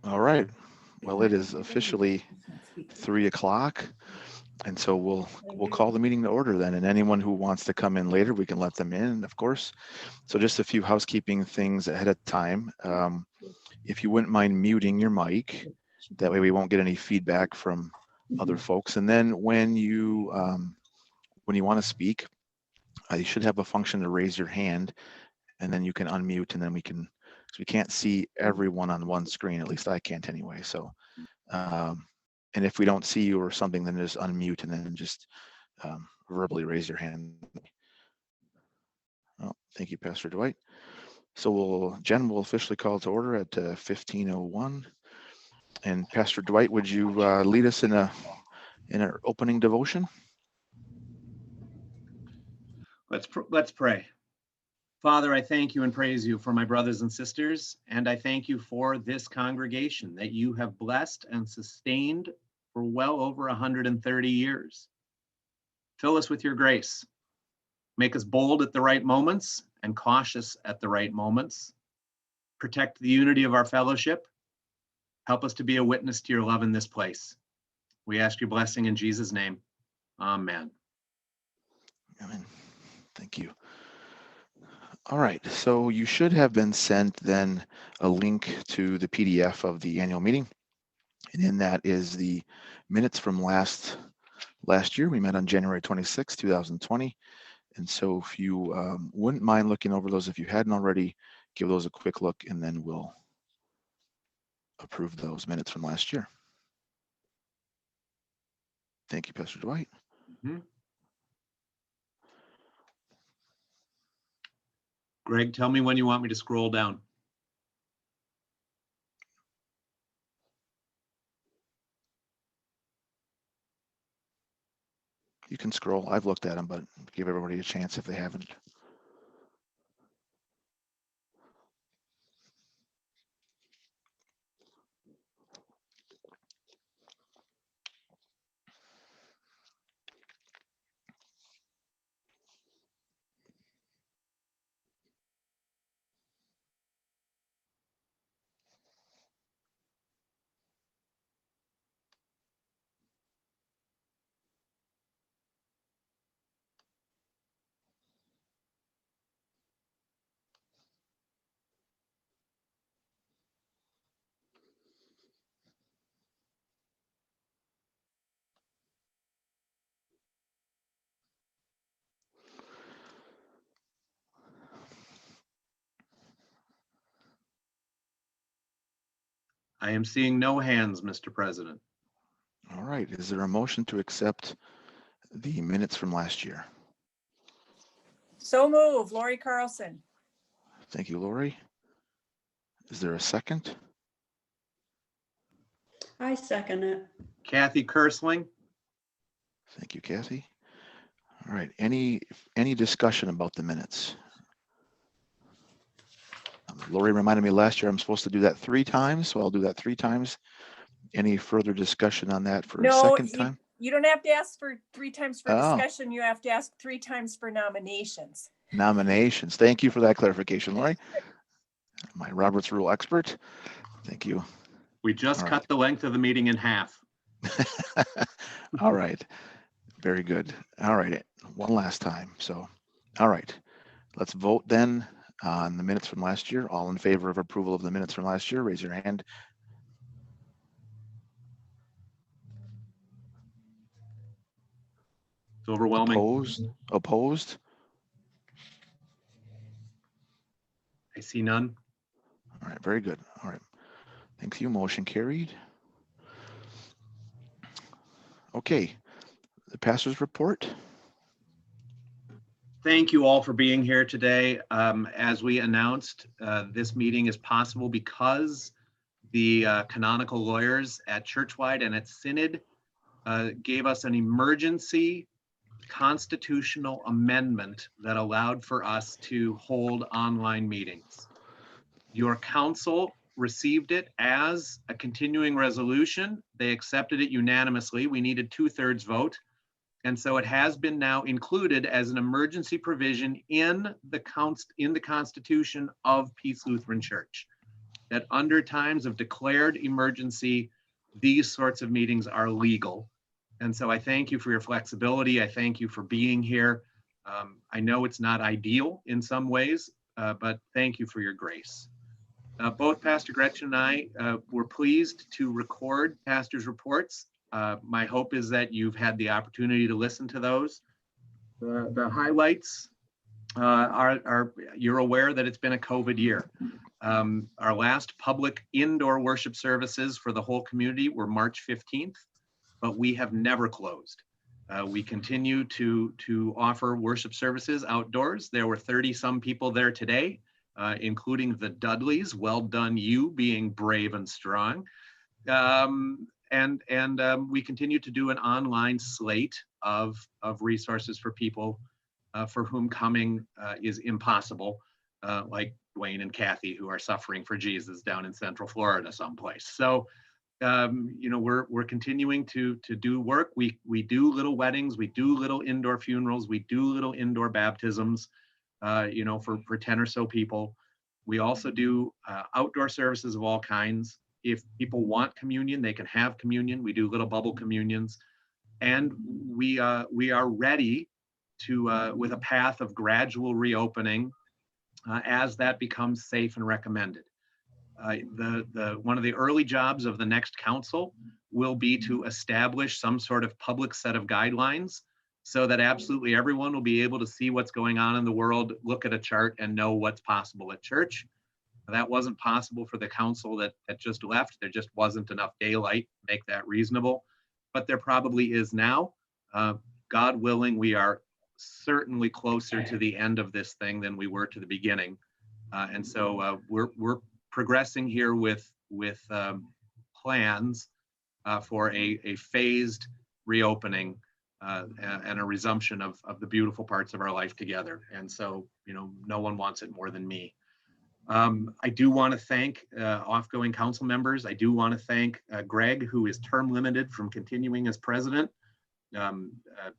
All right. Well, it is officially 3 o'clock, and so we'll call the meeting to order then. And anyone who wants to come in later, we can let them in, of course. So just a few housekeeping things ahead of time. If you wouldn't mind muting your mic, that way we won't get any feedback from other folks. And then when you want to speak, you should have a function to raise your hand, and then you can unmute, and then we can. So we can't see everyone on one screen, at least I can't anyway. So, and if we don't see you or something, then just unmute and then just verbally raise your hand. Oh, thank you, Pastor Dwight. So Jen will officially call to order at 15:01. And Pastor Dwight, would you lead us in an opening devotion? Let's pray. Father, I thank you and praise you for my brothers and sisters, and I thank you for this congregation that you have blessed and sustained for well over 130 years. Fill us with your grace. Make us bold at the right moments and cautious at the right moments. Protect the unity of our fellowship. Help us to be a witness to your love in this place. We ask your blessing in Jesus' name. Amen. Amen. Thank you. All right, so you should have been sent then a link to the PDF of the annual meeting. And in that is the minutes from last year. We met on January 26, 2020. And so if you wouldn't mind looking over those, if you hadn't already, give those a quick look, and then we'll approve those minutes from last year. Thank you, Pastor Dwight. Mm-hmm. Greg, tell me when you want me to scroll down. You can scroll. I've looked at them, but give everybody a chance if they haven't. I am seeing no hands, Mr. President. All right, is there a motion to accept the minutes from last year? So move, Lori Carlson. Thank you, Lori. Is there a second? I second it. Kathy Kersling. Thank you, Kathy. All right, any discussion about the minutes? Lori reminded me last year I'm supposed to do that 3 times, so I'll do that 3 times. Any further discussion on that for a second time? You don't have to ask for 3 times for discussion. You have to ask 3 times for nominations. Nominations. Thank you for that clarification, Lori. My Robert's Rule expert. Thank you. We just cut the length of the meeting in half. All right. Very good. All right. One last time. So, all right. Let's vote then on the minutes from last year. All in favor of approval of the minutes from last year, raise your hand. It's overwhelming. Opposed? I see none. All right, very good. All right. Thank you. Motion carried. Okay. The pastor's report. Thank you all for being here today. As we announced, this meeting is possible because the canonical lawyers at Churchwide and at Synod gave us an emergency constitutional amendment that allowed for us to hold online meetings. Your council received it as a continuing resolution. They accepted it unanimously. We needed 2/3 vote. And so it has been now included as an emergency provision in the Constitution of Peace Lutheran Church, that under times of declared emergency, these sorts of meetings are legal. And so I thank you for your flexibility. I thank you for being here. I know it's not ideal in some ways, but thank you for your grace. Both Pastor Gretchen and I were pleased to record pastors' reports. My hope is that you've had the opportunity to listen to those. The highlights are you're aware that it's been a COVID year. Our last public indoor worship services for the whole community were March 15th, but we have never closed. We continue to offer worship services outdoors. There were 30 some people there today, including the Dudleys. Well done, you being brave and strong. We continue to do an online slate of resources for people for whom coming is impossible, like Dwayne and Kathy, who are suffering for Jesus down in Central Florida someplace. So, we're continuing to do work. We do little weddings, we do little indoor funerals, we do little indoor baptisms, for 10 or so people. We also do outdoor services of all kinds. If people want communion, they can have communion. We do little bubble communions, and we are ready to with a path of gradual reopening as that becomes safe and recommended. One of the early jobs of the next council will be to establish some sort of public set of guidelines so that absolutely everyone will be able to see what's going on in the world, look at a chart, and know what's possible at church. That wasn't possible for the council that just left. There just wasn't enough daylight to make that reasonable, but there probably is now. God willing, we are certainly closer to the end of this thing than we were to the beginning. And so we're progressing here with plans for a phased reopening and a resumption of the beautiful parts of our life together. And so, no one wants it more than me. I do want to thank off-going council members. I do want to thank Greg, who is term limited from continuing as president.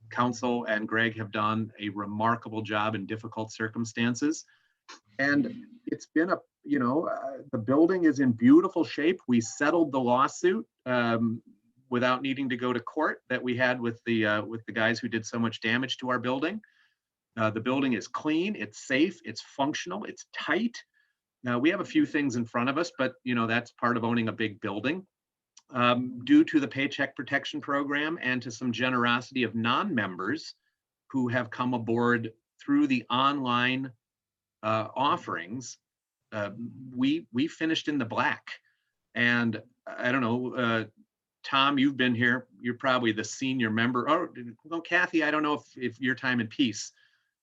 Council and Greg have done a remarkable job in difficult circumstances. And it's been the building is in beautiful shape. We settled the lawsuit without needing to go to court that we had with the guys who did so much damage to our building. The building is clean, it's safe, it's functional, it's tight. Now we have a few things in front of us, but that's part of owning a big building. Due to the Paycheck Protection Program and to some generosity of non-members who have come aboard through the online offerings, we finished in the black. And I don't know, Tom, you've been here. You're probably the senior member. Oh, well, Kathy, I don't know if your time in peace,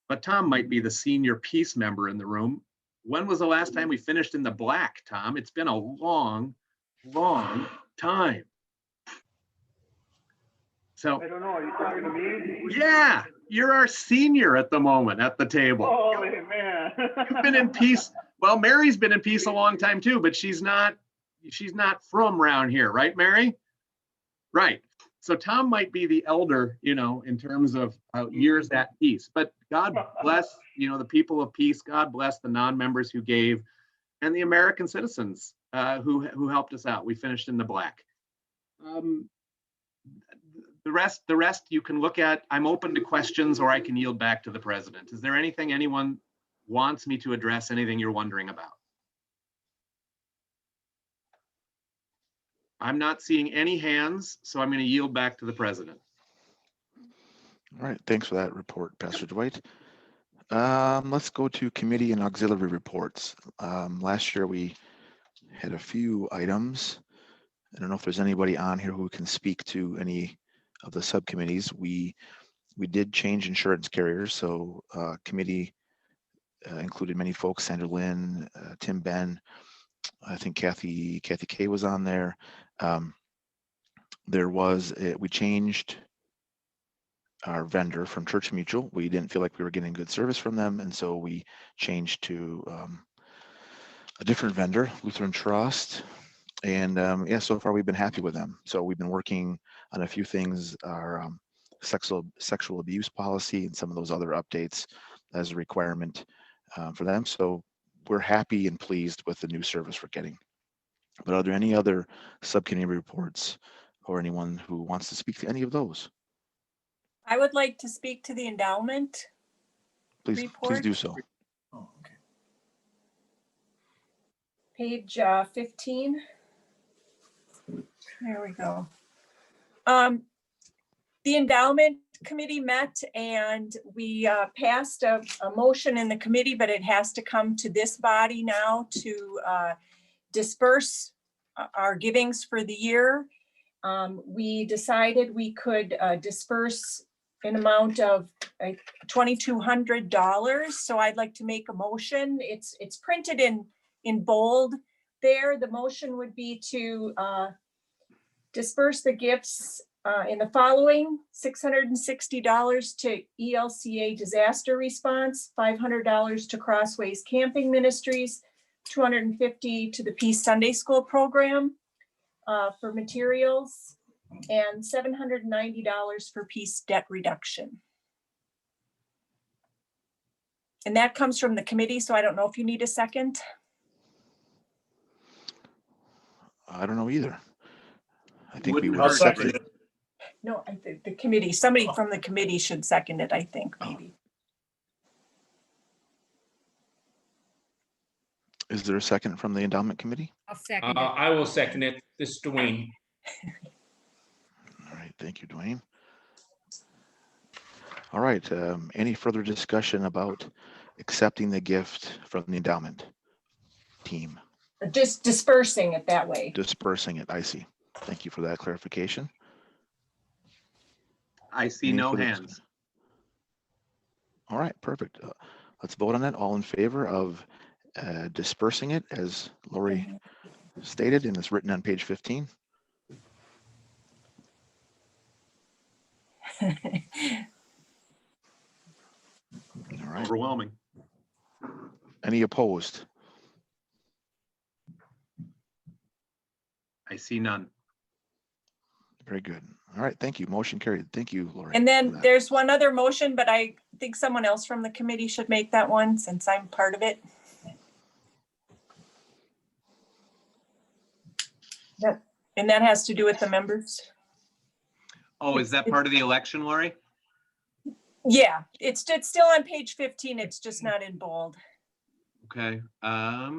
but Tom might be the senior peace member in the room. When was the last time we finished in the black, Tom? It's been a long, long time. So I don't know. Are you talking to me? Yeah, you're our senior at the moment at the table. Holy man. You've been in peace. Well, Mary's been in peace a long time too, but she's not from around here, right, Mary? Right. So Tom might be the elder, in terms of years at peace. But God bless, the people of peace. God bless the non-members who gave, and the American citizens who helped us out. We finished in the black. The rest you can look at. I'm open to questions, or I can yield back to the president. Is there anything anyone wants me to address? Anything you're wondering about? I'm not seeing any hands, so I'm going to yield back to the president. All right, thanks for that report, Pastor Dwight. Let's go to committee and auxiliary reports. Last year we had a few items. I don't know if there's anybody on here who can speak to any of the subcommittees. We did change insurance carriers, so committee included many folks: Sandra Lynn, Tim Ben, I think Kathy K was on there. We changed our vendor from Church Mutual. We didn't feel like we were getting good service from them, and so we changed to a different vendor, Lutheran Trust. And so far we've been happy with them. So we've been working on a few things. Our sexual abuse policy and some of those other updates as a requirement for them. So we're happy and pleased with the new service we're getting. But are there any other subcommittee reports or anyone who wants to speak to any of those? I would like to speak to the endowment Please report. do so. Oh, okay. Page 15. There we go. The endowment committee met and we passed a motion in the committee, but it has to come to this body now to disperse our givings for the year. We decided we could disperse an amount of $2,200. So I'd like to make a motion. It's printed in bold there. The motion would be to disperse the gifts in the following: $660 to ELCA Disaster Response, $500 to Crossways Camping Ministries, $250 to the Peace Sunday School Program for materials, and $790 for Peace Debt Reduction. And that comes from the committee, so I don't know if you need a second. I don't know either. I think we Wouldn't would I'll accept second it. it. No, I think the committee, somebody from the committee should second it, I think, maybe. Is there a second from the endowment committee? I'll second it. I will second it. This is Dwayne. All right, thank you, Dwayne. All right, any further discussion about accepting the gift from the endowment team? Just dispersing it that way. Dispersing it, I see. Thank you for that clarification. I see Any no further hands. discussion? All right, perfect. Let's vote on that. All in favor of dispersing it as Lori stated and it's written on page 15? All right. Overwhelming. Any opposed? I see none. Very good. All right, thank you. Motion carried. Thank you, Lori. And for then that. there's one other motion, but I think someone else from the committee should make that one since I'm part of it. And that has to do with the members. Oh, is that part of the election, Lori? Yeah, it's still on page 15. It's just not in bold. Okay. I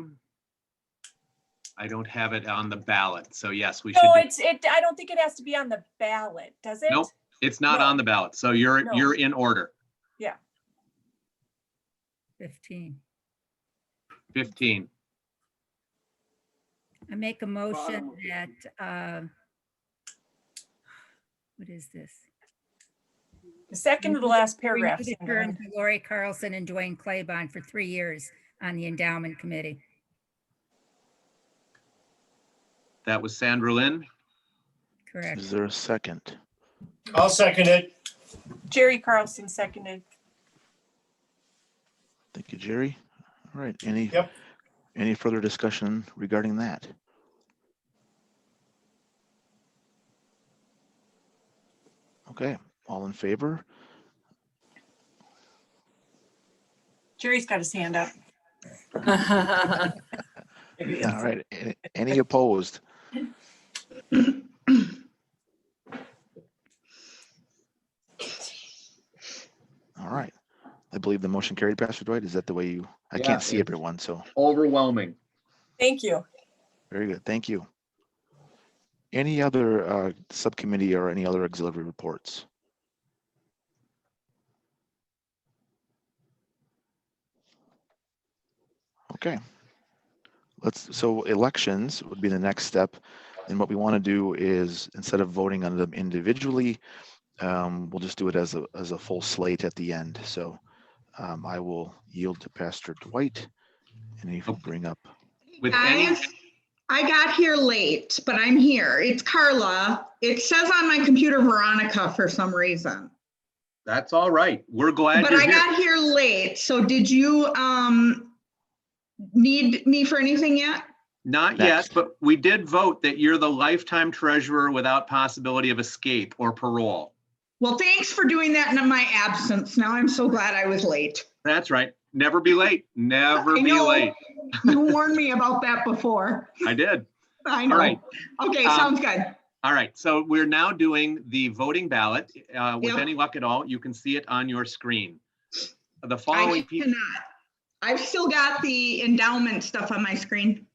don't have it on the ballot, so yes, we should. No, I don't think it has to be on the ballot, does it? Nope, it's not No. on the ballot, so you're No. in order. 15. 15. I make a motion that, what is this? The second to the last paragraph. Renew the term for Lori Carlson and Dwayne Claybon for 3 years on the endowment committee. That was Sandra Lynn. Correct. Is there a second? I'll second it. Jerry Carlson seconded. Thank you, Jerry. All right, Yep. any further discussion regarding that? Okay, all in favor? Jerry's got his hand up. All right, any opposed? All right, I believe the motion carried, Pastor Dwight. Is that the way you, I Yeah, can't see it's- everyone, so Overwhelming. Thank you. very good, thank you. Any other subcommittee or any other auxiliary reports? Okay. So elections would be the next step. And what we want to do is, instead of voting on them individually, we'll just do it as a full slate at the end. So I will yield to Pastor Dwight, and he will bring up. With any, Guys, I got here late, but I'm here. It's Carla. It says on my computer Veronica for some reason. that's all right. We're glad But you're I here. got here late. So did you need me for anything yet? Not Next. yet, but we did vote that you're the lifetime treasurer without possibility of escape or parole. Well, thanks for doing that in my absence. Now I'm so glad I was late. That's right. Never be late. Never I be know. late. You warned me about that before. I did. I know. All right. Okay, Um, sounds good. All right. So we're now doing the voting ballot. With Yep. any luck at all, you can see it on your screen. The I following people. cannot. I've still got the endowment stuff on my screen.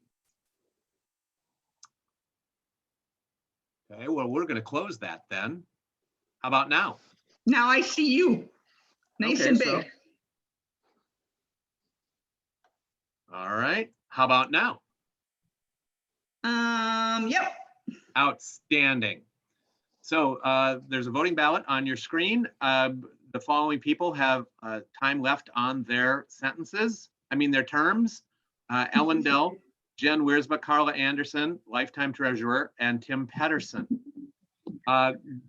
Okay, well, we're going to close that then. How about now? Now I see you. Nice Okay, and so- big. All right. How about now? Yep. Outstanding. So there's a voting ballot on your screen. The following people have time left on their their terms. Ellen Dell, Jen Wiersma, Carla Anderson, lifetime treasurer, and Tim Pedersen.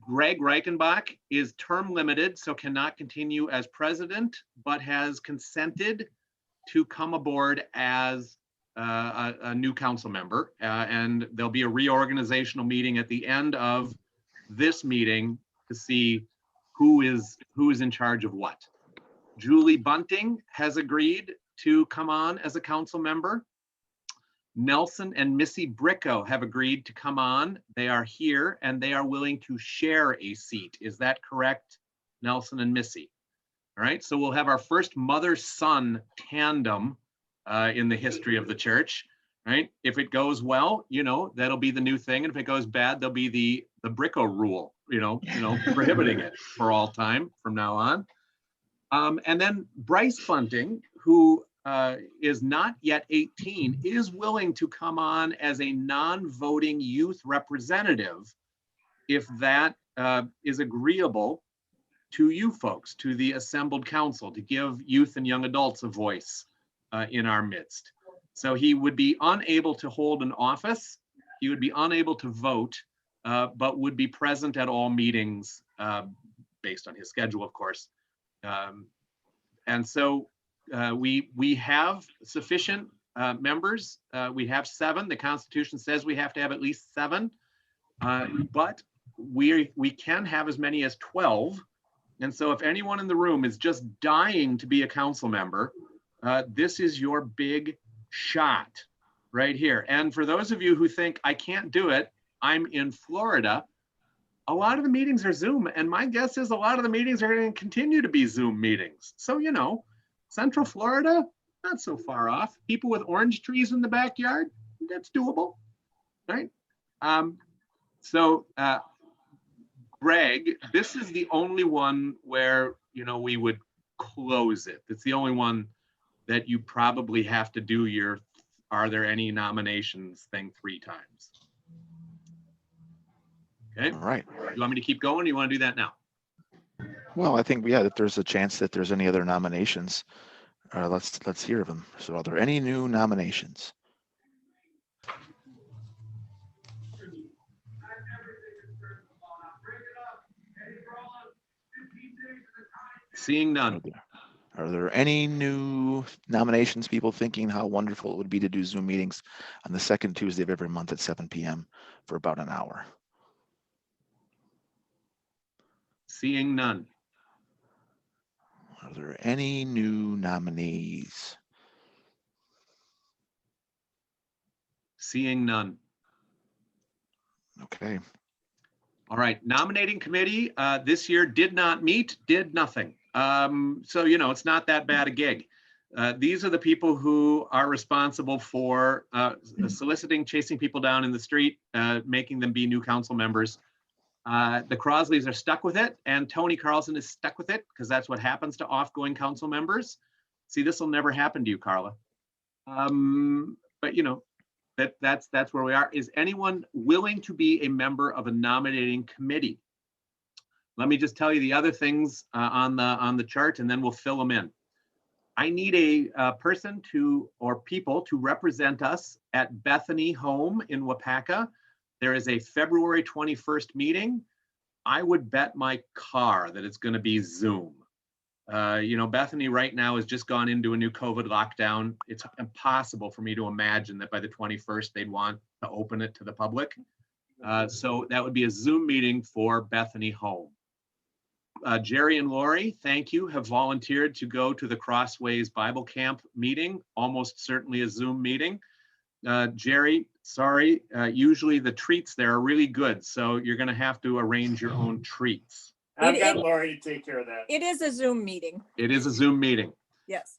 Greg Reichenbach is term limited, so cannot continue as president, but has consented to come aboard as a new council member. And there'll be a reorganizational meeting at the end of this meeting to see who is in charge of what. Julie Bunting has agreed to come on as a council member. Nelson and Missy Bricko have agreed to come on. They are here and they are willing to share a seat. Is that correct, Nelson and Missy? All right, so we'll have our first mother-son tandem in the history of the church, right? If it goes well, that'll be the new thing. And if it goes bad, there'll be the Bricko rule, prohibiting it for all time from now on. And then Bryce Bunting, who is not yet 18, is willing to come on as a non-voting youth representative if that is agreeable to you folks, to the assembled council, to give youth and young adults a voice in our midst. So he would be unable to hold an office, he would be unable to vote, but would be present at all meetings based on his schedule, of course. And so we have sufficient members. We have 7. The Constitution says we have to have at least 7, but we can have as many as 12. And so if anyone in the room is just dying to be a council member, this is your big shot right here. And for those of you who think, I can't do it, I'm in Florida, a lot of the meetings are Zoom. And my guess is a lot of the meetings are going to continue to be Zoom meetings. So, Central Florida, not so far off. People with orange trees in the backyard, that's doable, right? Greg, this is the only one where, we would close it. It's the only one that you probably have to do your, are there any nominations thing 3 times. Okay. All right. You want me to keep going? Or you want to do that now? Well, I think, yeah, that there's a chance that there's any other nominations. Let's hear of them. So are there any new nominations? Seeing none. Are there any new nominations, people thinking how wonderful it would be to do Zoom meetings on the second Tuesday of every month at 7 p.m. for about an hour? Seeing none. Are there any new nominees? Seeing none. Okay. All right, nominating committee this year did not meet, did nothing. So, it's not that bad a gig. These are the people who are responsible for soliciting, chasing people down in the street, making them be new council members. The Crosleys are stuck with it, and Tony Carlson is stuck with it because that's what happens to offgoing council members. See, this will never happen to you, Carla. But that's where we are. Is anyone willing to be a member of a nominating committee? Let me just tell you the other things on the chart, and then we'll fill them in. I need a person or people to represent us at Bethany Home in Wapaka. There is a February 21st meeting. I would bet my car that it's going to be Zoom. Bethany right now has just gone into a new COVID lockdown. It's impossible for me to imagine that by the 21st they'd want to open it to the public. So that would be a Zoom meeting for Bethany Home. Jerry and Lori, thank you, have volunteered to go to the Crossways Bible Camp meeting, almost certainly a Zoom meeting. Jerry, sorry, usually the treats there are really good, so you're going to have to arrange your own treats. I've got Lori to take care of that. It is a Zoom meeting. It is a Zoom meeting. Yes.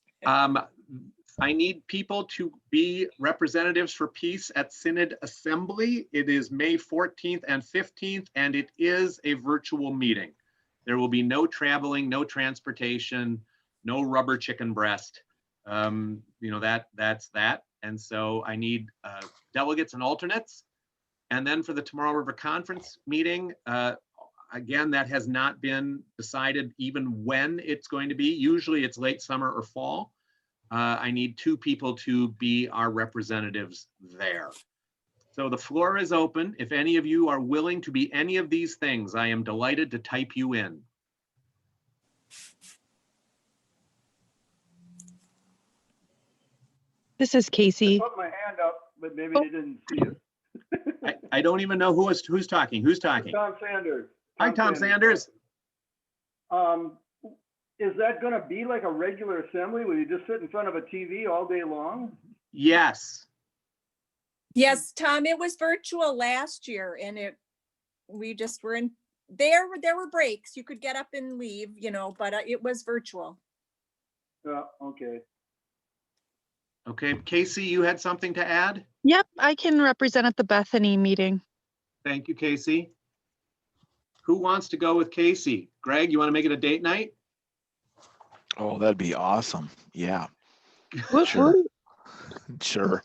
I need people to be representatives for peace at Synod Assembly. It is May 14th and 15th, and it is a virtual meeting. There will be no traveling, no transportation, no rubber chicken breast. You know, that's that. And so I need delegates and alternates. And then for the Tomorrow River Conference meeting, again, that has not been decided even when it's going to be. Usually it's late summer or fall. I need 2 people to be our representatives there. So the floor is open. If any of you are willing to be any of these things, I am delighted to type you in. This is Casey. I put my hand up, but maybe they didn't see it. I don't even know who's talking. Who's talking? Tom Sanders. Hi, Tom Sanders. Is that gonna be like a regular assembly where you just sit in front of a TV all day long? Yes. Yes, Tom, it was virtual last year and we just were in, there were breaks. You could get up and leave, you know, but it was virtual. Okay. Okay, Casey, you had something to add? Yep, I can represent at the Bethany meeting. Thank you, Casey. Who wants to go with Casey? Greg, you want to make it a date night? Oh, that'd be awesome. Yeah, Whoop, sure. whoop. Sure.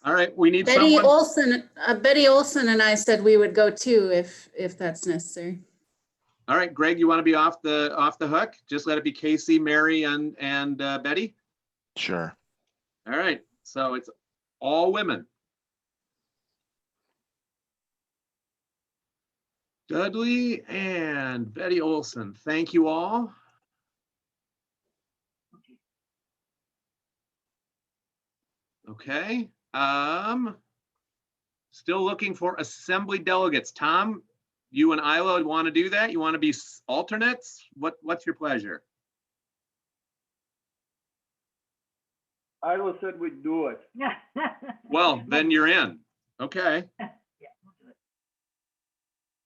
All right, we need Betty someone. Olson and I said we would go too if that's necessary. All right, Greg, you want to be off the hook? Just let it be Casey, Mary, and Betty. Sure. All right, so it's all women. Dudley and Betty Olson, thank you all. Okay, still looking for assembly delegates. Tom, you and Isla want to do that? You want to be alternates? What's your pleasure? Isla said we'd do it. Well, then you're in. Okay.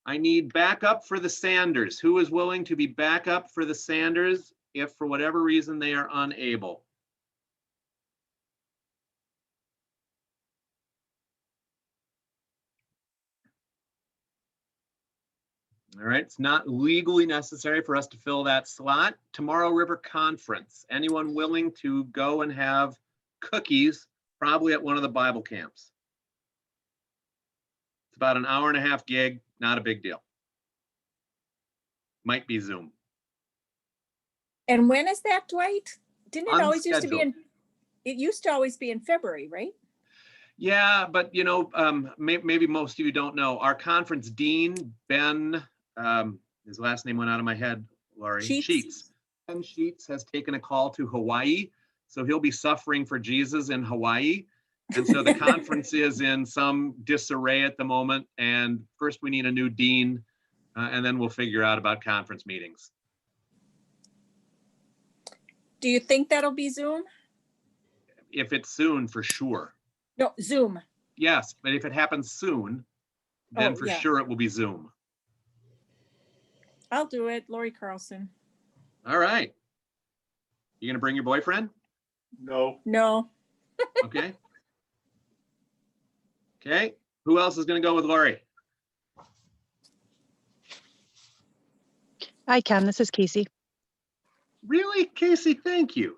I need backup for the Sanders. Who is willing to be backup for the Sanders if for whatever reason they are unable? All right, it's not legally necessary for us to fill that slot. Tomorrow River Conference. Anyone willing to go and have cookies, probably at one of the Bible camps? It's about an hour-and-a-half gig, not a big deal. Might be Zoom. And when is that, Dwight? Didn't it always used to be Unscheduled. it used to always be in February, right? Yeah, but you know, maybe most of you don't know, our conference dean, Ben, his last name went out of my head, Laurie. Sheets. Ben Sheets has taken a call to Hawaii, so he'll be suffering for Jesus in Hawaii. And so the conference is in some disarray at the moment. And first we need a new dean, and then we'll figure out about conference meetings. Do you think that'll be Zoom? If it's soon, for sure. No, Zoom. Yes, but if it happens soon, then Oh, for yeah. sure it will be Zoom. I'll do it, Lori Carlson. All right. You gonna bring your boyfriend? No. No, Okay. Okay, who else is gonna go with Lori? I can. This is Casey. Really, Casey, thank you.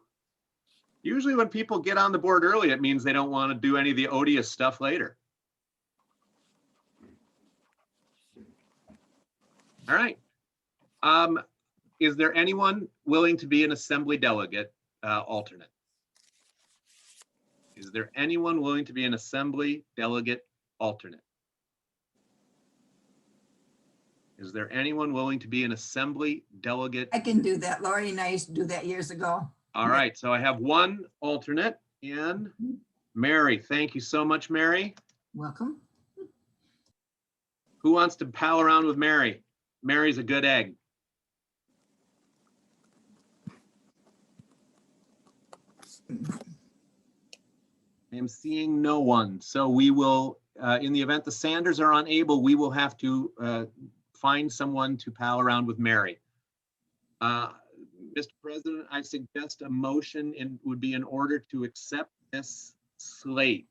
Usually when people get on the board early, it means they don't want to do any of the odious stuff later. All right. Is there anyone willing to be an assembly delegate alternate? Is there anyone willing to be an assembly delegate alternate? Is there anyone willing to be an assembly delegate? I can do that. Lori and I used to do that years ago. All right, so I have one alternate in Mary. Thank you so much, Mary. Welcome. Who wants to pal around with Mary? Mary's a good egg. I am seeing no one. So we will, in the event the Sanders are unable, we will have to find someone to pal around with Mary. Mr. President, I suggest a motion would be in order to accept this slate.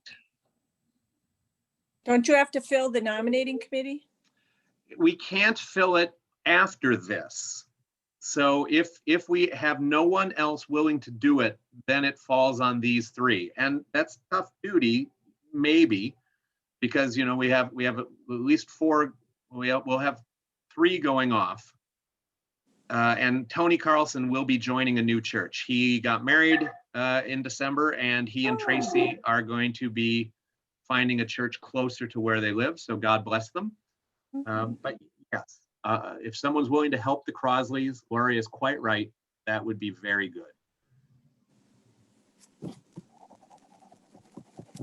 Don't you have to fill the nominating committee? We can't fill it after this. So if we have no one else willing to do it, then it falls on these three. And that's tough duty, maybe, because, you know, we have at least four, we'll have three going off. And Tony Carlson will be joining a new church. He got married in December, and he and Tracy are going to be finding a church closer to where they live. So God bless them. But yes, if someone's willing to help the Crosleys, Lori is quite right. That would be very good.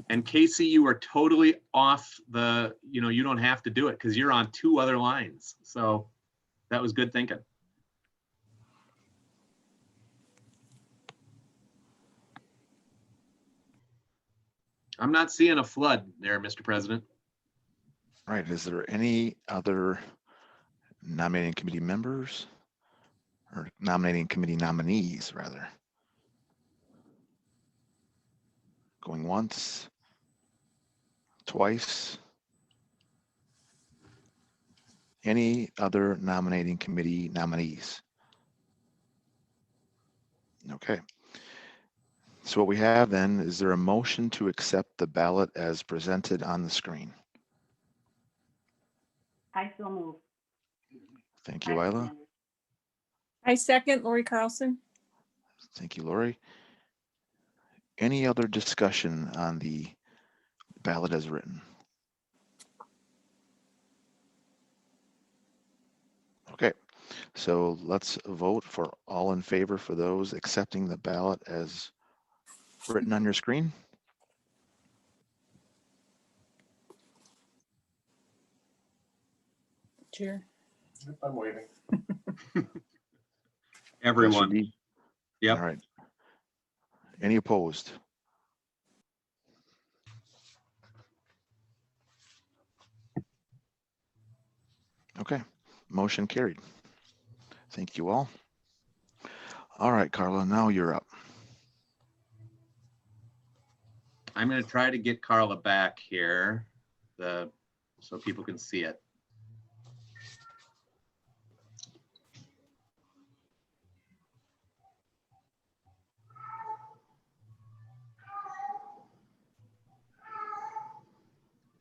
And Casey, you are totally off the, you know, you don't have to do it because you're on two other lines. So that was good thinking. I'm not seeing a flood there, Mr. President. All right, is there any other nominating committee members or nominating committee nominees, rather? Going once, twice? Any other nominating committee nominees? Okay. So what we have then, is there a motion to accept the ballot as presented on the screen? I so move. Thank you, Isla. I second Lori Carlson. Thank you, Lori. Any other discussion on the ballot as written? Okay, so let's vote for all in favor for those accepting the ballot as written on your screen. Chair. I'm waiting. Everyone. Yes, Yep. all right. Any opposed? Okay, motion carried. Thank you all. All right, Carla, now you're up. I'm going to try to get Carla back here so people can see it.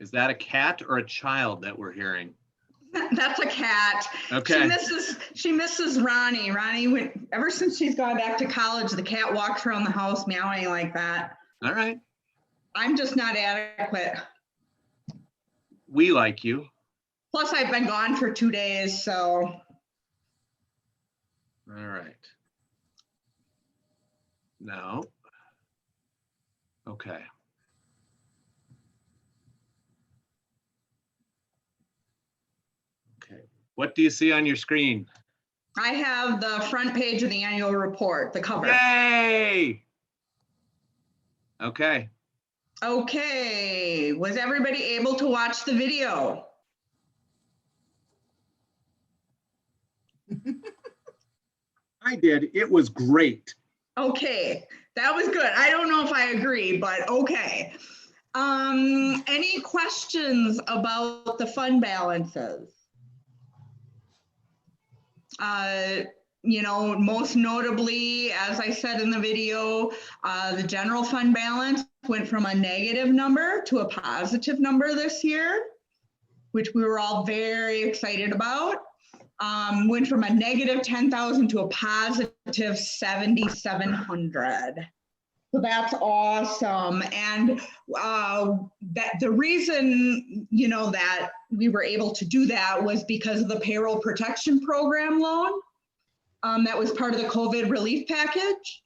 Is that a cat or a child that we're hearing? That's a cat. Okay. She misses Ronnie. Ronnie, ever since she's gone back to college, the cat walks around the house meowing like that. All right. I'm just not adequate. We like you. Plus, I've been gone for 2 days, so. All right. Now. Okay. Okay. What do you see on your screen? I have the front page of the annual report, the cover. Yay! Okay. Okay, was everybody able to watch the video? I did. It was great. Okay, that was good. I don't know if I agree, but okay. Any questions about the fund balances? You know, most notably, as I said in the video, the general fund balance went from a negative number to a positive number this year, which we were all very excited about. Went from a negative 10,000 to a positive 7,700. So that's awesome. And that the reason, you know, that we were able to do that was because of the payroll protection program loan. That was part of the COVID relief package.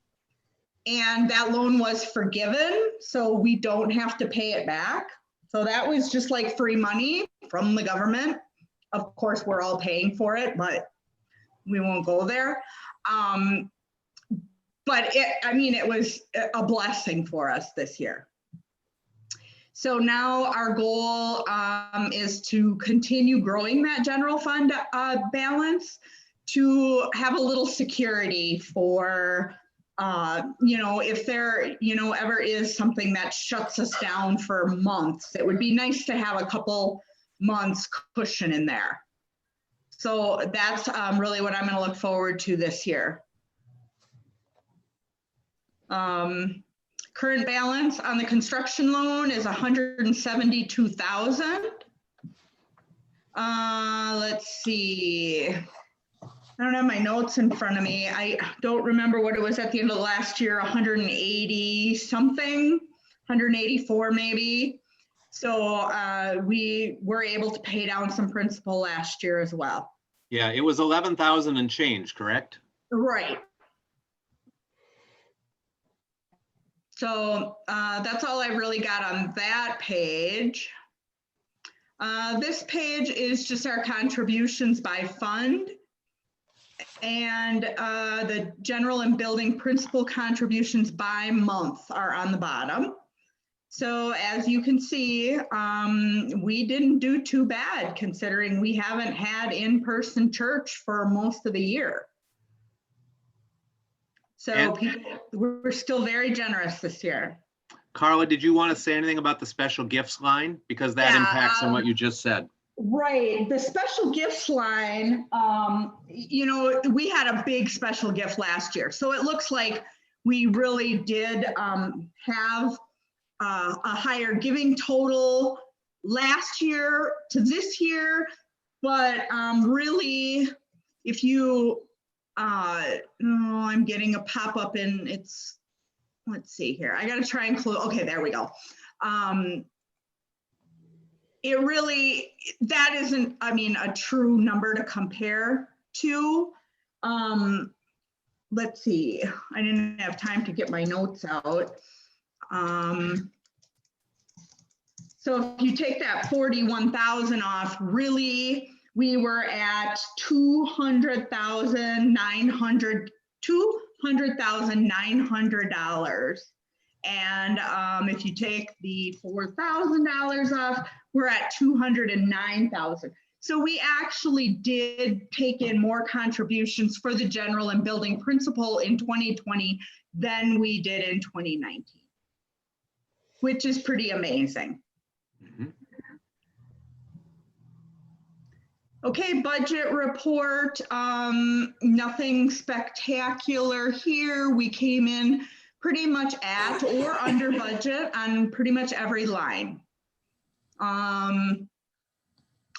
And that loan was forgiven, so we don't have to pay it back. So that was just like free money from the government. Of course, we're all paying for it, but we won't go there. but it was a blessing for us this year. So now our goal is to continue growing that general fund balance, to have a little security for, if there, ever is something that shuts us down for months. It would be nice to have a couple months cushion in there. So that's really what I'm going to look forward to this year. Current balance on the construction loan is $172,000. Let's see. I don't have my notes in front of me. I don't remember what it was at the end of last year, 180 something, 184 maybe. So we were able to pay down some principal last year as well. Yeah, it was 11,000 and change, correct? Right. So that's all I really got on that page. This page is just our contributions by fund, and the general and building principal contributions by month are on the bottom. So as you can see, we didn't do too bad considering we haven't had in-person church for most of the year. So we're still very generous this year. Carla, did you want to say anything about the special gifts line? Because that impacts on what you just said. Right, the special gifts line, we had a big special gift last year. So it looks like we really did have a higher giving total last year to this year. But really, if you, I'm getting a pop-up in it's, let's see here. I got to try and close. Okay, there we go. It really, that isn't, a true number to compare to. Let's see. I didn't have time to get my notes out. So if you take that 41,000 off, really, we were at $200,900. And if you take the $4,000 off, we're at $209,000. So we actually did take in more contributions for the general and building principal in 2020 than we did in 2019, which is pretty amazing. Mm-hmm. Okay, budget report, nothing spectacular here. We came in pretty much at or under budget on pretty much every line.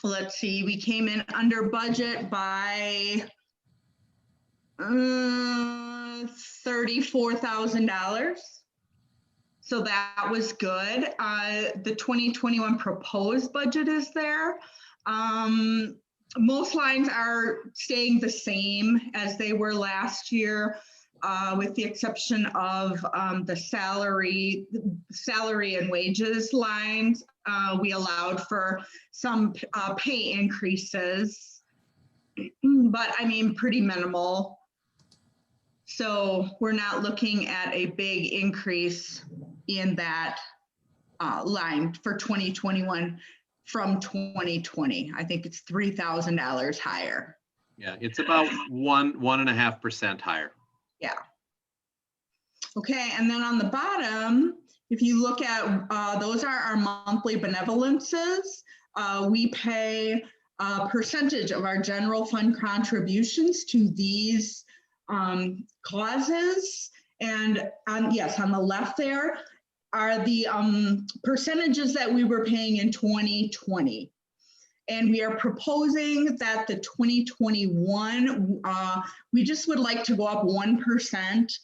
Let's see, we came in under budget by $34,000. So that was good. The 2021 proposed budget is there. Most lines are staying the same as they were last year, with the exception of the salary and wages lines. We allowed for some pay increases, but pretty minimal. So we're not looking at a big increase in that line for 2021 from 2020. I think it's $3,000 higher. Yeah, it's about 1.5% higher. Yeah. Okay, and then on the bottom, if you look at, those are our monthly benevolences. We pay a percentage of our general fund contributions to these causes. And on the left there are the percentages that we were paying in 2020. And we are proposing that the 2021, we just would like to go up 1%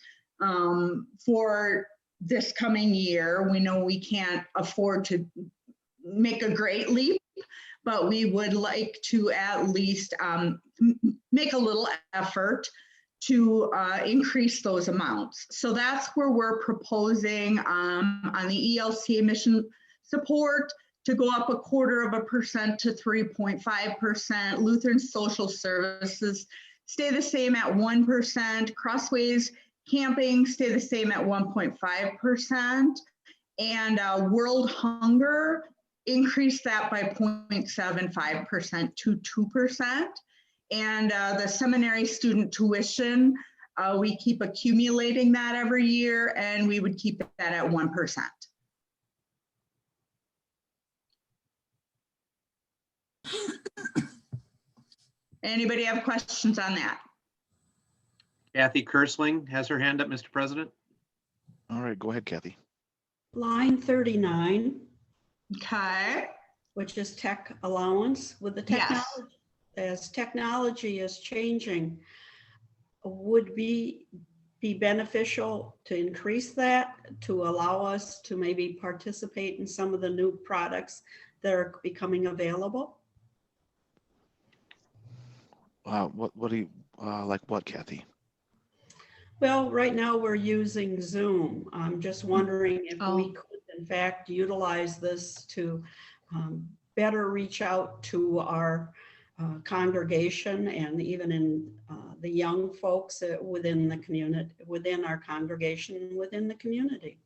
for this coming year. We know we can't afford to make a great leap, but we would like to at least make a little effort to increase those amounts. So that's where we're proposing on the ELC emission support to go up 0.25% to 3.5%. Lutheran social services stay the same at 1%. Crossways Camping stay the same at 1.5%. And world hunger increased that by 0.75% to 2%. And the seminary student tuition, we keep accumulating that every year, and we would keep that at 1%. Anybody have questions on that? Kathy Kersling has her hand up, Mr. President. All right, go ahead, Kathy. Line 39, Okay. which is tech allowance with the Yes. technology. As technology is changing, would be beneficial to increase that to allow us to maybe participate in some of the new products that are becoming available? What do you, like what, Kathy? Well, right now we're using Zoom. I'm just wondering if we could in fact utilize this to better reach out to our congregation and even in the young folks within the community, within our congregation, and within the community.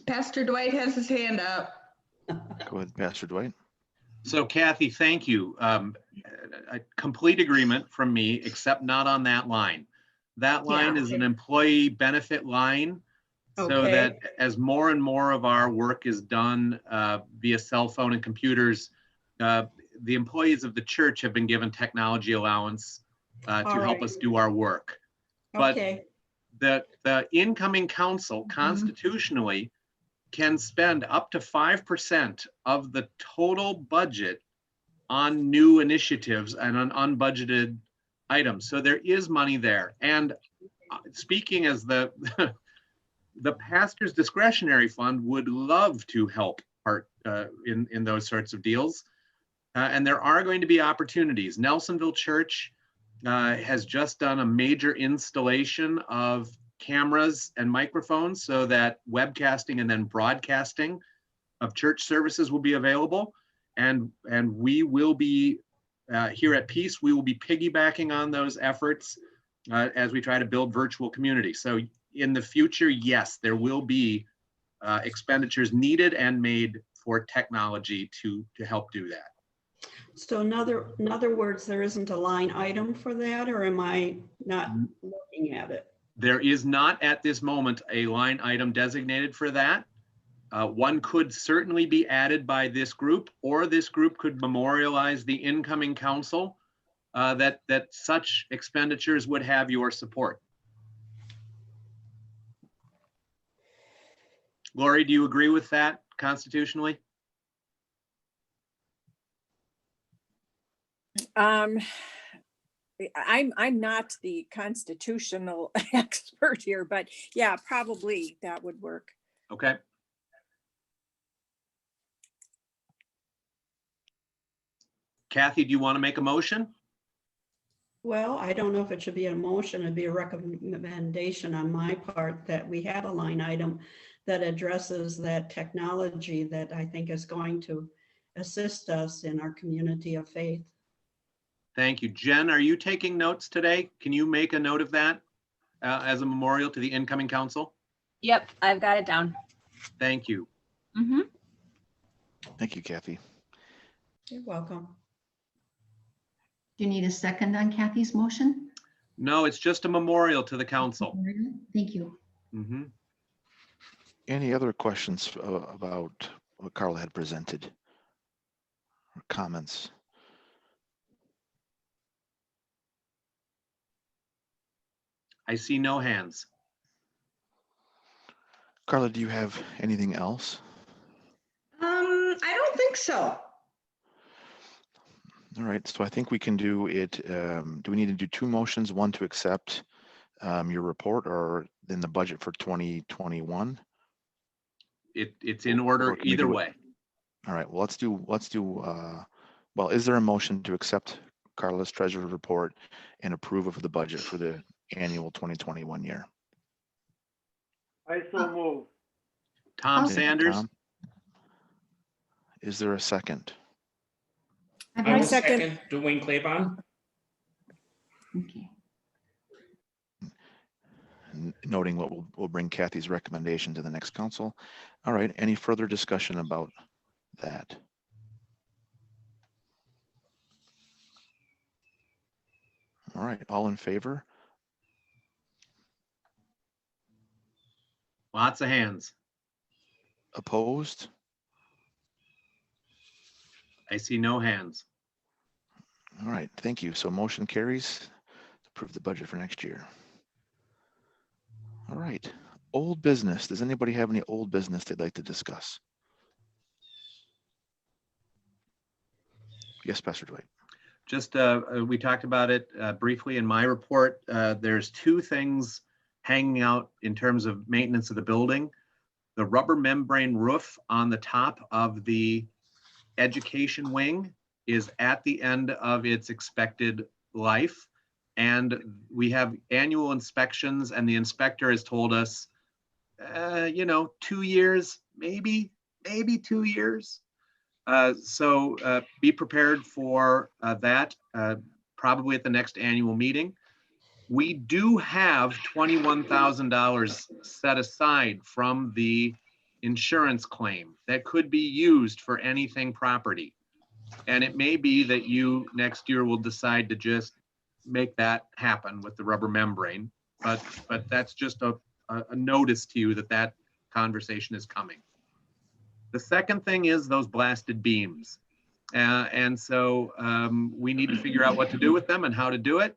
Pastor Dwight has his hand up. Go ahead, Pastor Dwight. So Kathy, thank you. A complete agreement from me, except not on that line. That line is an employee benefit line. So that as more and more of our work is done via cell phone and computers, the employees of the church have been given technology allowance to help us do our work. But the incoming council constitutionally can spend up to 5% of the total budget on new initiatives and on unbudgeted items. So there is money there. And speaking as the pastor's discretionary fund would love to help in those sorts of deals. And there are going to be opportunities. Nelsonville Church has just done a major installation of cameras and microphones so that webcasting and then broadcasting of church services will be available. And we will be, here at Peace, we will be piggybacking on those efforts as we try to build virtual community. So in the future, yes, there will be expenditures needed and made for technology to help do that. So in other words, there isn't a line item for that, or am I not looking at it? There is not at this moment a line item designated for that. One could certainly be added by this group, or this group could memorialize the incoming council that such expenditures would have your support. Lori, do you agree with that constitutionally? I'm not the constitutional expert here, but yeah, probably that would work. Okay. Kathy, do you want to make a motion? Well, I don't know if it should be a motion. It'd be a recommendation on my part that we have a line item that addresses that technology that I think is going to assist us in our community of faith. Thank you. Jen, are you taking notes today? Can you make a note of that as a memorial to the incoming council? Yep, I've got it down. Thank you. Thank you, Kathy. You're welcome. Do you need a second on Kathy's motion? No, it's just a memorial to the council. Thank you. Any other questions about what Carla had presented or comments? I see no hands. Carla, do you have anything else? I don't think so. All right, so I think we can do it. Do we need to do two motions? One to accept your report, or in the budget for 2021? It's in order either way. All right, well, let's do, well, is there a motion to accept Carla's treasurer report and approve of the budget for the annual 2021 year? I so move. Tom Thank you, Sanders. Tom. Is there a second? I will second Dwayne Claybon. Okay. noting what we'll bring Kathy's recommendation to the next council. All right, any further discussion about that? All right, all in favor? Lots of hands. Opposed? I see no hands. All right, thank you. So motion carries to approve the budget for next year. All right, old business. Does anybody have any old business they'd like to discuss? Yes, Pastor Dwight. Just, we talked about it briefly in my report. There's two things hanging out in terms of maintenance of the building. The rubber membrane roof on the top of the education wing is at the end of its expected life. And we have annual inspections, and the inspector has told us, 2 years, maybe 2 years. So be prepared for that, probably at the next annual meeting. We do have $21,000 set aside from the insurance claim that could be used for anything property. And it may be that you next year will decide to just make that happen with the rubber membrane, but that's just a notice to you that conversation is coming. The second thing is those blasted beams. And so we need to figure out what to do with them and how to do it.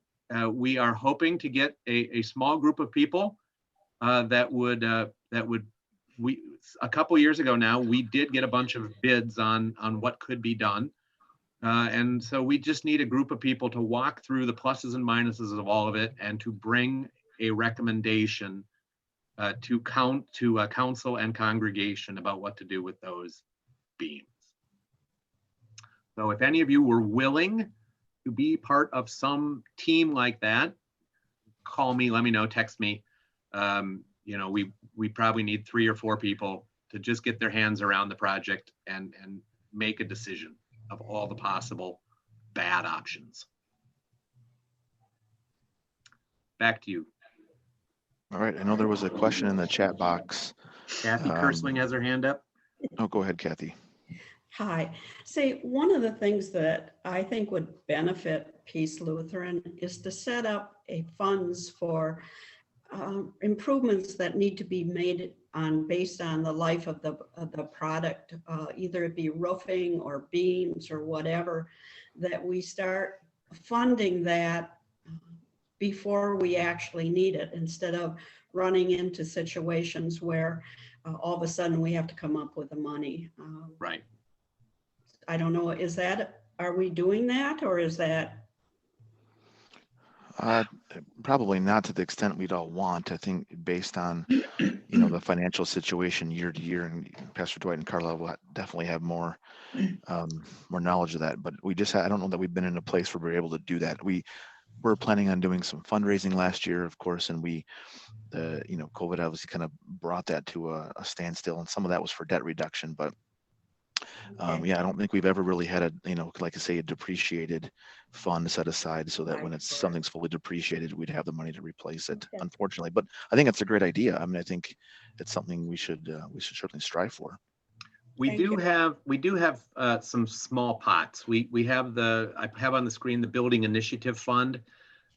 We are hoping to get a small group of people that would, a couple years ago now, we did get a bunch of bids on what could be done. And so we just need a group of people to walk through the pluses and minuses of all of it and to bring a recommendation to council and congregation about what to do with those beams. So if any of you were willing to be part of some team like that, call me, let me know, text me. We probably need 3 or 4 people to just get their hands around the project and make a decision of all the possible bad options. Back to you. All right, I know there was a question in the chat box. Kathy Kersling has her hand up. Oh, go ahead, Kathy. Hi. Say, one of the things that I think would benefit Peace Lutheran is to set up a funds for improvements that need to be made based on the life of the product, either it be roofing or beams or whatever, that we start funding that before we actually need it, instead of running into situations where all of a sudden we have to come up with the money. Right. I don't know, are we doing that, or is that? Probably not to the extent we'd all want. I think based on, the financial situation year to year, and Pastor Dwight and Carla will definitely have more knowledge of that. But I don't know that we've been in a place where we're able to do that. We were planning on doing some fundraising last year, of course, and COVID obviously kind of brought that to a standstill, and some of that was for debt reduction. But I don't think we've ever really had like I say, a depreciated fund set aside so that when something's fully depreciated, we'd have the money to replace it, unfortunately. But I think it's a great idea. I mean, I think it's something we should certainly strive for. We do have some small pots. I have on the screen the Building Initiative Fund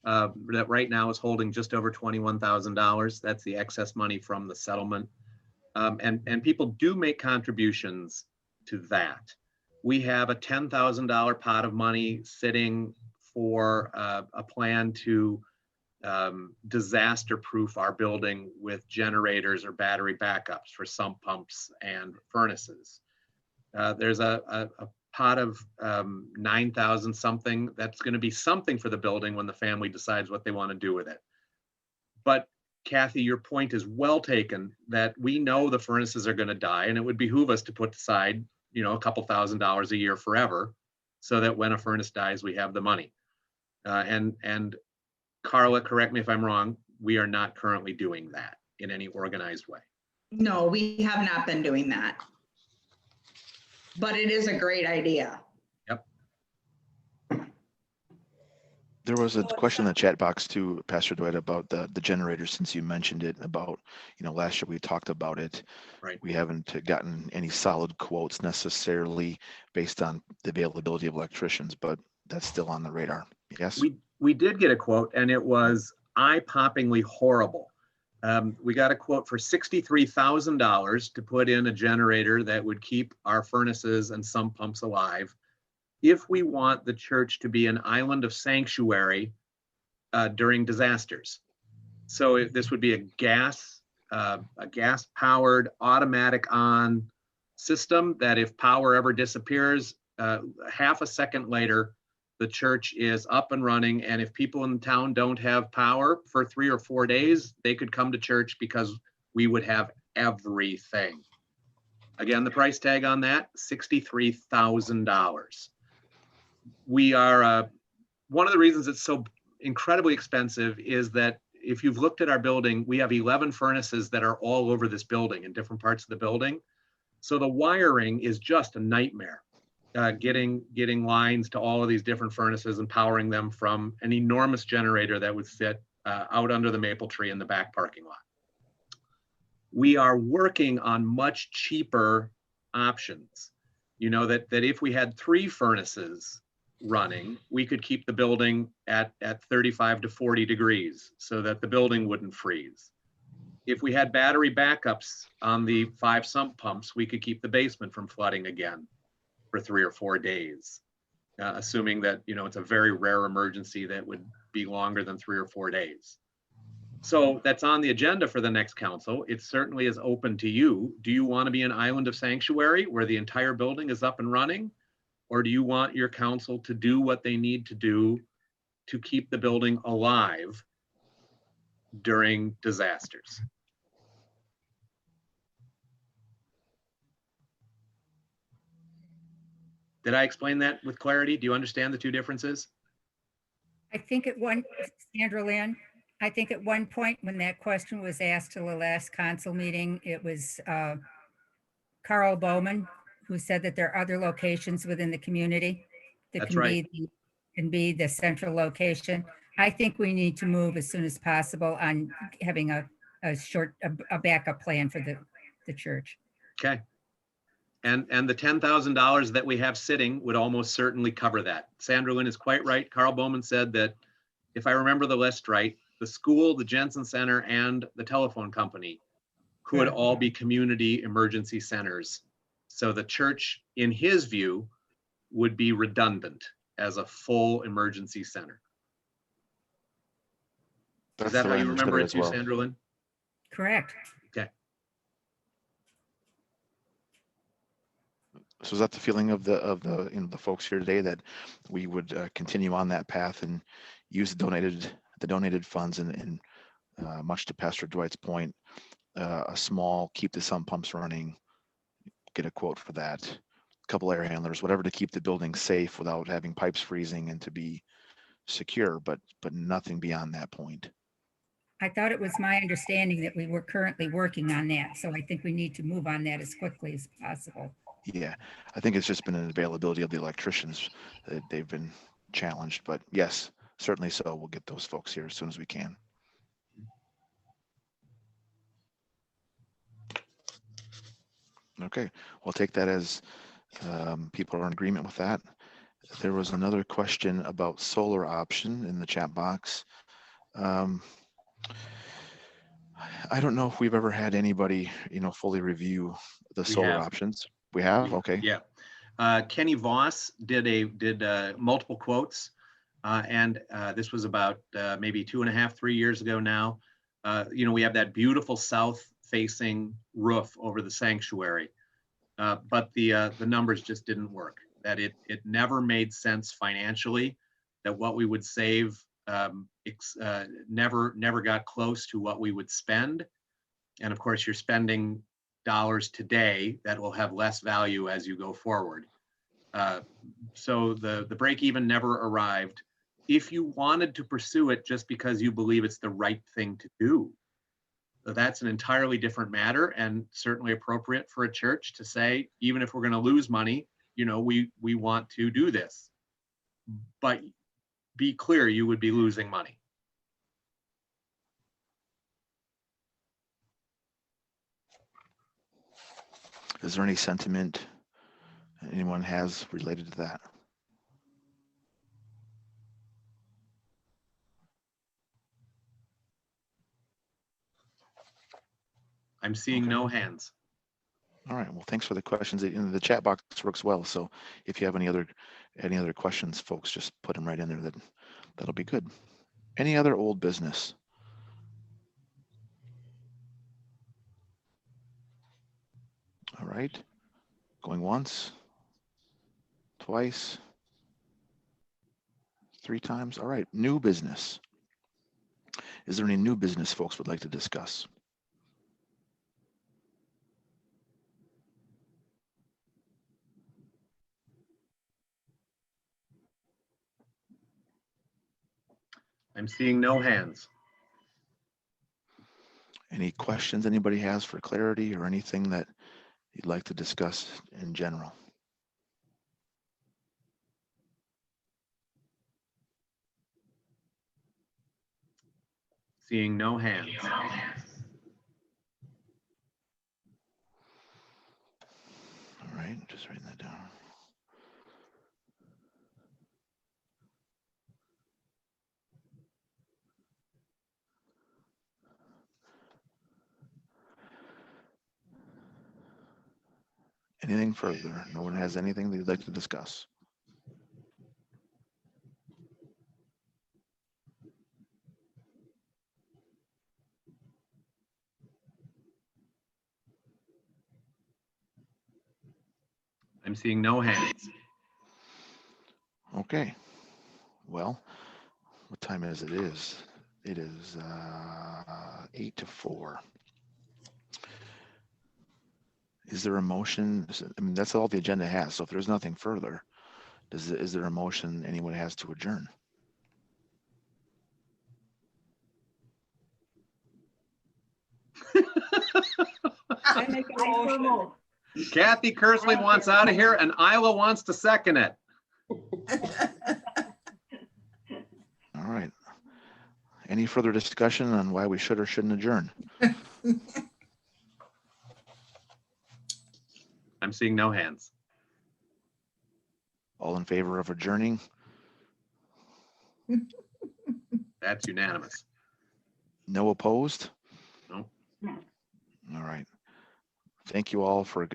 that right now is holding just over $21,000. That's the excess money from the settlement. And people do make contributions to that. We have a $10,000 pot of money sitting for a plan to disaster-proof our building with generators or battery backups for sump pumps and furnaces. There's a pot of 9,000 something that's going to be something for the building when the family decides what they want to do with it. But Kathy, your point is well taken, that we know the furnaces are going to die, and it would behoove us to put aside a couple $1,000s a year forever, so that when a furnace dies, we have the money. And Carla, correct me if I'm wrong, we are not currently doing that in any organized way. No, we have not been doing that. But it is a great idea. Yep. There was a question in the chat box too, Pastor Dwight, about the generator, since you mentioned it about, last year we talked about it. Right. We haven't gotten any solid quotes necessarily based on the availability of electricians, but that's still on the radar. Yes? We did get a quote, and it was eye-poppingly horrible. We got a quote for $63,000 to put in a generator that would keep our furnaces and sump pumps alive if we want the church to be an island of sanctuary during disasters. So this would be a gas-powered, automatic on system that if power ever disappears, half a second later, the church is up and running. And if people in town don't have power for 3 or 4 days, they could come to church because we would have everything. Again, the price tag on that, $63,000. We are, one of the reasons it's so incredibly expensive is that if you've looked at our building, we have 11 furnaces that are all over this building in different parts of the building. So the wiring is just a nightmare, getting lines to all of these different furnaces and powering them from an enormous generator that would fit out under the maple tree in the back parking lot. We are working on much cheaper options. That if we had 3 furnaces running, we could keep the building at 35 to 40 degrees so that the building wouldn't freeze. If we had battery backups on the 5 sump pumps, we could keep the basement from flooding again for 3 or 4 days, assuming that, it's a very rare emergency that would be longer than 3 or 4 days. So that's on the agenda for the next council. It certainly is open to you. Do you want to be an island of sanctuary where the entire building is up and running? Or do you want your council to do what they need to do to keep the building alive during disasters? Did I explain that with clarity? Do you understand the two differences? I think Sandra Lynn, I think at one point when that question was asked to the last council meeting, it was Carl Bowman who said that there are other locations within the community that That's can right. be the central location. I think we need to move as soon as possible on having a backup plan for the church. Okay. And the $10,000 that we have sitting would almost certainly cover that. Sandra Lynn is quite right. Carl Bowman said that, if I remember the list right, the school, the Jensen Center, and the telephone company could all be community emergency centers. So the church, in his view, would be redundant as a full emergency center. Is that how you remember it too, Sandra Lynn? Correct. Okay. So is that the feeling of the folks here today, that we would continue on that path and use the donated funds and much to Pastor Dwight's point, a small, keep the sump pumps running, get a quote for that, a couple air handlers, whatever, to keep the building safe without having pipes freezing and to be secure, but nothing beyond that point. I thought it was my understanding that we were currently working on that. So I think we need to move on that as quickly as possible. Yeah, I think it's just been an availability of the electricians. They've been challenged, but yes, certainly so. We'll get those folks here as soon as we can. Okay, we'll take that as people are in agreement with that. There was another question about solar option in the chat box. I don't know if we've ever had anybody, fully review the solar options. We have? Okay. Yeah. Kenny Voss did multiple quotes, and this was about maybe 2.5, 3 years ago now. We have that beautiful south-facing roof over the sanctuary, but the numbers just didn't work. That it never made sense financially. That what we would save never got close to what we would spend. And of course, you're spending dollars today that will have less value as you go forward. So the break even never arrived. If you wanted to pursue it just because you believe it's the right thing to do, that's an entirely different matter, and certainly appropriate for a church to say, even if we're going to lose money, we want to do this. But be clear, you would be losing money. Is there any sentiment anyone has related to that? I'm seeing Okay. no hands. All right. Well, thanks for the questions. The chat box works well. So if you have any other questions, folks, just put them right in there. That'll be good. Any other old business? All right. Going once, twice, 3 times. All right. New business. Is there any new business folks would like to discuss? I'm seeing no hands. Any questions anybody has for clarity or anything that you'd like to discuss in general? Seeing no hands. All right, just writing that down. Anything further? No one has anything they'd like to discuss? I'm seeing no hands. Okay. Well, what time is it? It is 8 to 4. Is there a motion? I mean, that's all the agenda has. So if there's nothing further, is there a motion anyone has to adjourn? I make a motion. Kathy Kersley wants out of here and Isla wants to second it. All right. Any further discussion on why we should or shouldn't adjourn? I'm seeing no hands. All in favor of adjourning? That's unanimous. No opposed? No. All right. Thank you all for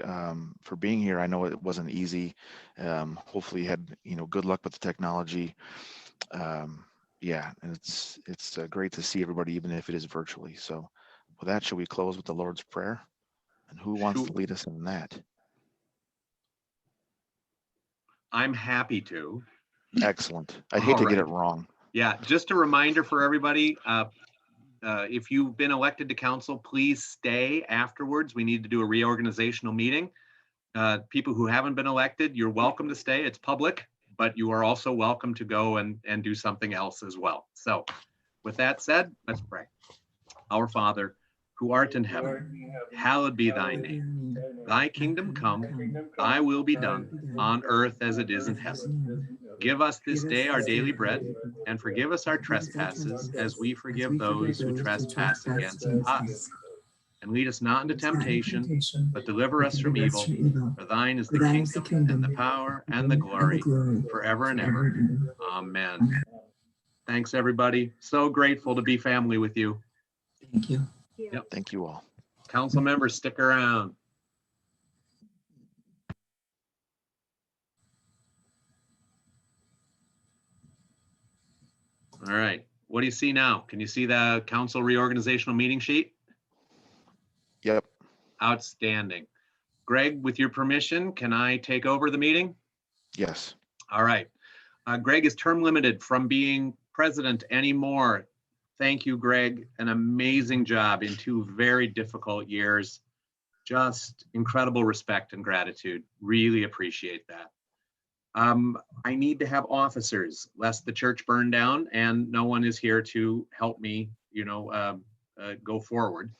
being here. I know it wasn't easy. Hopefully you had good luck with the technology. Yeah, and it's great to see everybody, even if it is virtually. So with that, shall we close with the Lord's Prayer? And who wants to lead us in that? I'm happy to. Excellent. I hate to get it right. wrong. Yeah, just a reminder for everybody, if you've been elected to council, please stay afterwards. We need to do a reorganizational meeting. People who haven't been elected, you're welcome to stay. It's public, but you are also welcome to go and do something else as well. So with that said, let's pray. Our Father, who art in heaven, hallowed be thy name. Thy kingdom come, thy will be done on earth as it is in heaven. Give us this day our daily bread, and forgive us our trespasses as we forgive those who trespass against us. And lead us not into temptation, but deliver us from evil. For thine is the kingdom and the power and the glory forever and ever. Amen. Thanks, everybody. So grateful to be family with you. Thank you. Yep. Thank you all. Council members, stick around. All right. What do you see now? Can you see the council reorganizational meeting sheet? Yep. Outstanding. Greg, with your permission, can I take over the meeting? Yes. All right. Greg is term limited from being president anymore. Thank you, Greg. An amazing job in 2 very difficult years. Just incredible respect and gratitude. Really appreciate that. I need to have officers, lest the church burn down, and no one is here to help me, go forward.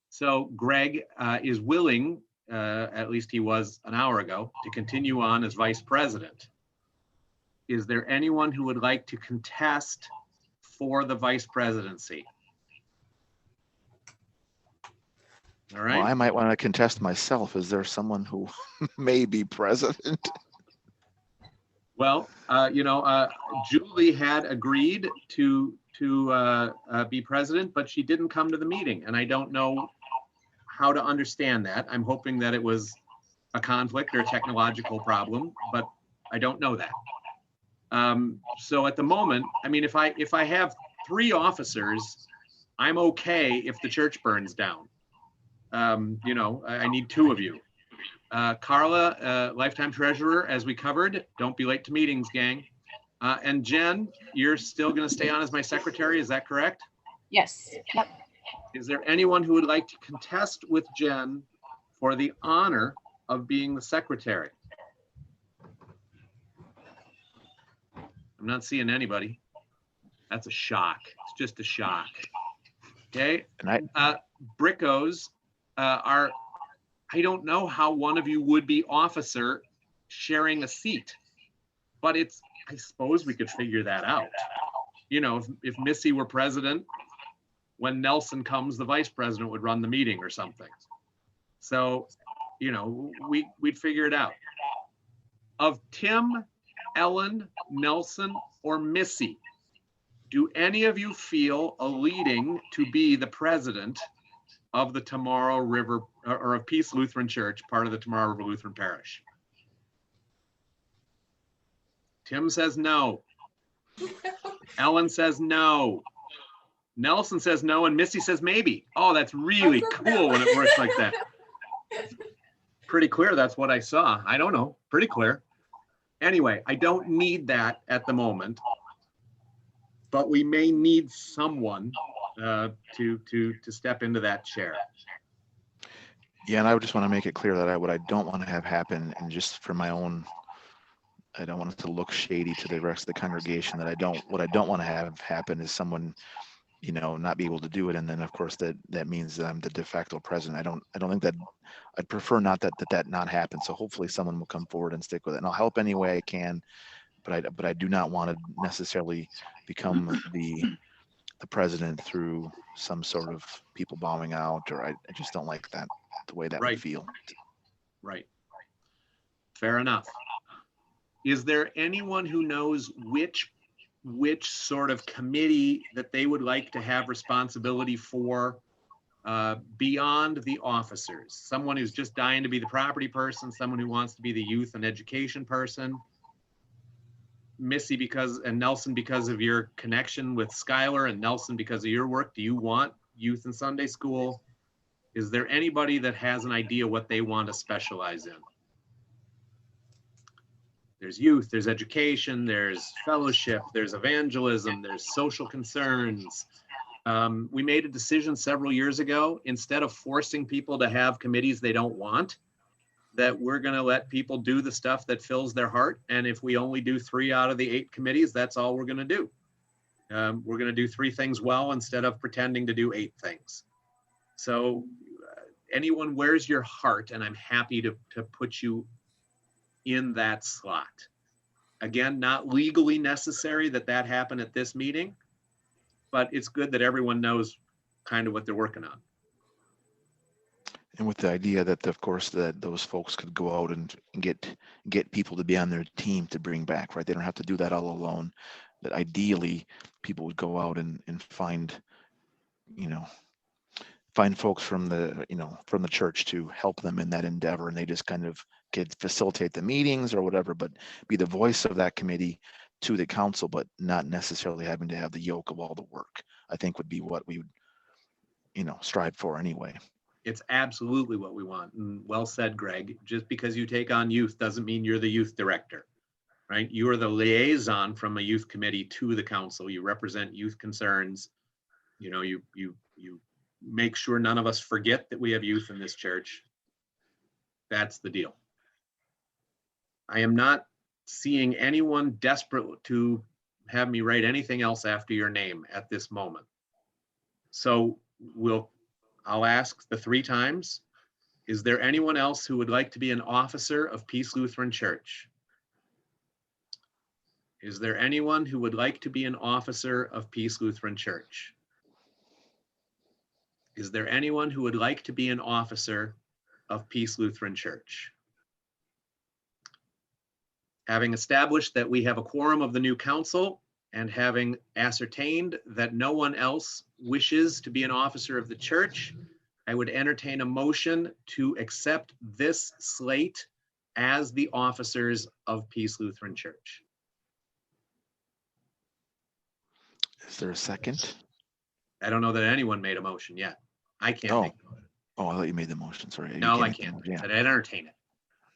So Greg is willing, at least he was an hour ago, to continue on as vice president. Is there anyone who would like to contest for the vice presidency? All Well, I right. might want to contest myself. Is there someone who may be president? Well, Julie had agreed to be president, but she didn't come to the meeting, and I don't know how to understand that. I'm hoping that it was a conflict or a technological problem, but I don't know that. So at the moment, I mean, if I have 3 officers, I'm okay if the church burns down. I need 2 of you. Carla, lifetime treasurer, as we covered. Don't be late to meetings, gang. And Jen, you're still going to stay on as my secretary. Is that correct? Yes. Yep. Is there anyone who would like to contest with Jen for the honor of being the secretary? I'm not seeing anybody. That's a shock. It's just a shock. Okay. And Brickos are, I don't know how one of you would be officer sharing a seat, but I suppose we could figure that out. If Missy were president, when Nelson comes, the vice president would run the meeting or something. So, we'd figure it out. Of Tim, Ellen, Nelson, or Missy, do any of you feel a leading to be the president of the Tomorrow River, or of Peace Lutheran Church, part of the Tomorrow River Lutheran Parish? Tim says no. Ellen says no. Nelson says no, and Missy says maybe. Oh, that's really cool when it works like that. Pretty clear that's what I saw. I don't know, pretty clear. Anyway, I don't need that at the moment, but we may need someone to step into that chair. Yeah, and I would just want to make it clear that what I don't want to have happen, and just for my own, I don't want it to look shady to the rest of the congregation, what I don't want to have happen is someone, not be able to do it. And then of course that means that I'm the de facto president. I don't think that, I'd prefer not that not happen. So hopefully someone will come forward and stick with it, and I'll help any way I can, but I do not want to necessarily become the president through some sort of people bowing out, or I just don't like that, the way that would feel. Right. Fair enough. Is there anyone who knows which sort of committee that they would like to have responsibility for beyond the officers? Someone who's just dying to be the property person, someone who wants to be the youth and education person. Missy, and Nelson, because of your connection with Skylar, and Nelson, because of your work, do you want youth and Sunday school? Is there anybody that has an idea what they want to specialize in? There's youth, there's education, there's fellowship, there's evangelism, there's social concerns. We made a decision several years ago, instead of forcing people to have committees they don't want, that we're going to let people do the stuff that fills their heart. And if we only do 3 out of the 8 committees, that's all we're going to do. We're going to do 3 things well instead of pretending to do 8 things. So anyone, where's your heart? And I'm happy to put you in that slot. Again, not legally necessary that happen at this meeting, but it's good that everyone knows kind of what they're working on. And with the idea that, of course, that those folks could go out and get people to be on their team to bring back, right? They don't have to do that all alone. That ideally people would go out and find folks from the church to help them in that endeavor, and they just kind of could facilitate the meetings or whatever, but be the voice of that committee to the council, but not necessarily having to have the yoke of all the work, I think would be what we would, strive for anyway. It's absolutely what we want. And well said, Greg. Just because you take on youth doesn't mean you're the youth director, right? You are the liaison from a youth committee to the council. You represent youth concerns. You make sure none of us forget that we have youth in this church. That's the deal. I am not seeing anyone desperate to have me write anything else after your name at this moment. So I'll ask the 3 times. Is there anyone else who would like to be an officer of Peace Lutheran Church? Is there anyone who would like to be an officer of Peace Lutheran Church? Is there anyone who would like to be an officer of Peace Lutheran Church? Having established that we have a quorum of the new council and having ascertained that no one else wishes to be an officer of the church, I would entertain a motion to accept this slate as the officers of Peace Lutheran Church. Is there a second? I don't know that anyone made a motion yet. I can't Oh. make a motion. Oh, I thought you made the motion. Sorry. You No, I make the can't. motion. I Yeah, said I'd entertain it.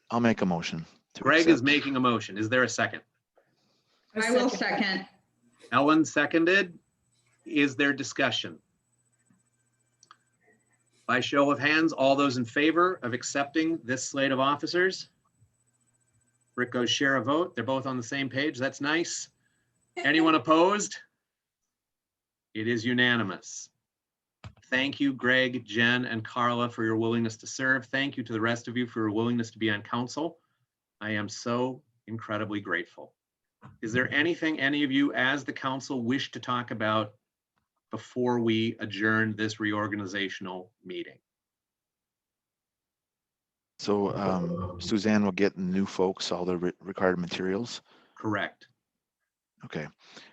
I'll make a motion. To Greg is accept. making a motion. Is there a second? I will second. Ellen seconded. Is there discussion? By show of hands, all those in favor of accepting this slate of officers? Rick goes share a vote. They're both on the same page. That's nice. Anyone opposed? It is unanimous. Thank you, Greg, Jen, and Carla, for your willingness to serve. Thank you to the rest of you for your willingness to be on council. I am so incredibly grateful. Is there anything any of you as the council wish to talk about before we adjourn this reorganizational meeting? So Suzanne will get new folks all the required materials. Correct. Okay,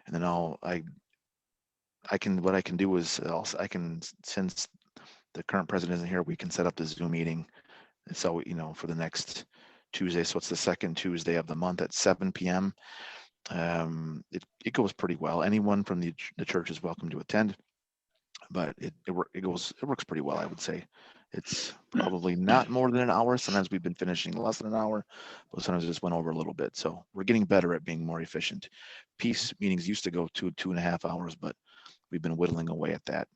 and then what I can do is since the current president isn't here, we can set up the Zoom meeting. So, for the next Tuesday, so it's the second Tuesday of the month at 7 p.m. It goes pretty well. Anyone from the church is welcome to attend, but it works pretty well, I would say. It's probably not more than an hour. Sometimes we've been finishing less than an hour, but sometimes it just went over a little bit. So we're getting better at being more efficient. Peace meetings used to go 2.5 hours, but we've been whittling away at that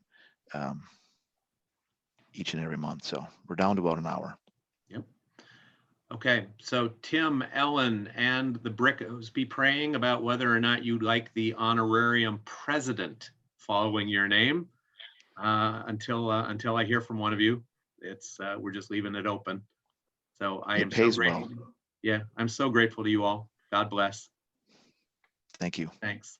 each and every month. So we're down to about an hour. Yep. Okay, so Tim, Ellen, and the Brickos, be praying about whether or not you'd like the honorarium president following your name until I hear from one of you. We're just leaving it open. So I am so grateful. Well. Yeah, I'm so grateful to you all. God bless. Thank you. Thanks.